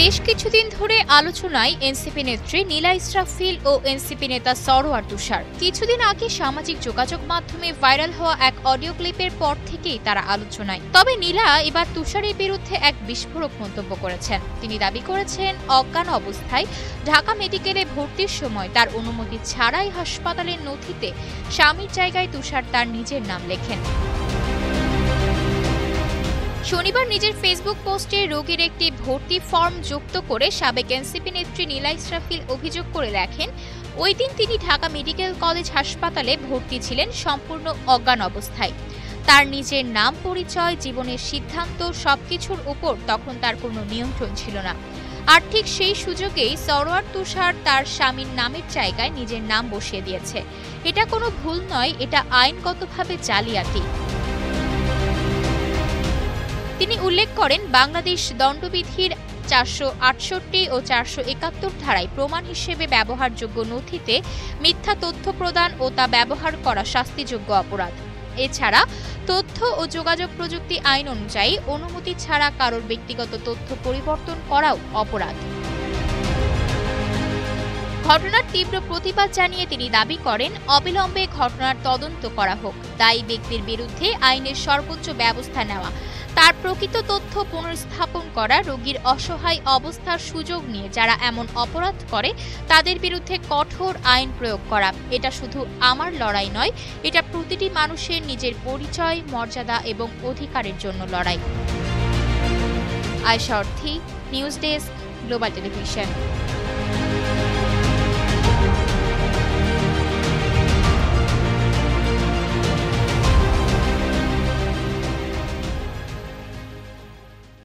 বেশ কিছুদিন ধরে আলোচনায় এনসিপি নেত্রী নীলা ইসরাফিল ও এনসিপি নেতা সরোয়ার তুষার। কিছুদিন আগে সামাজিক যোগাযোগ মাধ্যমে ভাইরাল হওয়া এক অডিও ক্লিপের পর থেকেই তারা আলোচনায়। তবে নীলা এবার তুষারের বিরুদ্ধে এক বিস্ফোরক মন্তব্য করেছেন। তিনি দাবি করেছেন, অজ্ঞান অবস্থায় ঢাকা মেডিকেলে ভর্তির সময় তার অনুমতি ছাড়াই হাসপাতালের নথিতে স্বামীর জায়গায় তুষার তার নিজের নাম লেখেন। শনিবার নিজের ফেসবুক পোস্টে রোগীর একটি ভর্তি ফর্ম যুক্ত করে সাবেক এনসিপি নেত্রী নীলা ইসরাফিল অভিযোগ করে লেখেন, ওই দিন তিনি ঢাকা মেডিকেল কলেজ হাসপাতালে ভর্তি ছিলেন সম্পূর্ণ অজ্ঞান অবস্থায়। তার নিজের নাম, পরিচয়, জীবনের সিদ্ধান্ত সবকিছুর উপর তখন তার কোনো নিয়ন্ত্রণ ছিল না। আর ঠিক সেই সুযোগেই সরোয়ার তুষার তার স্বামীর নামের জায়গায় নিজের নাম বসিয়ে দিয়েছে। এটা কোনো ভুল নয়, এটা আইনগতভাবে জালিয়াতি। তিনি উল্লেখ করেন, বাংলাদেশ দণ্ডবিধির 468 ও 471 ধারায় প্রমাণ হিসেবে ব্যবহারযোগ্য নথিতে মিথ্যা তথ্য প্রদান ও তা ব্যবহার করা শাস্তিযোগ্য অপরাধ। এছাড়া তথ্য ও যোগাযোগ প্রযুক্তি আইন অনুযায়ী অনুমতি ছাড়া কারোর ব্যক্তিগত তথ্য পরিবর্তন করাও অপরাধ। ঘটনার তীব্র প্রতিবাদ জানিয়ে তিনি দাবি করেন, অবিলম্বে ঘটনার তদন্ত করা হোক, দায়ী ব্যক্তির বিরুদ্ধে আইনের সর্বোচ্চ ব্যবস্থা নেওয়া, তার প্রকৃত তথ্য পুনর্স্থাপন করা, রোগীর অসহায় অবস্থার সুযোগ নিয়ে যারা এমন অপরাধ করে তাদের বিরুদ্ধে কঠোর আইন প্রয়োগ করা। এটা শুধু আমার লড়াই নয়, এটা প্রতিটি মানুষের নিজের পরিচয়, মর্যাদা এবং অধিকারের জন্য লড়াই। আয়েশা অর্থী, নিউজ ডেস্ক, গ্লোবাল টেলিভিশন।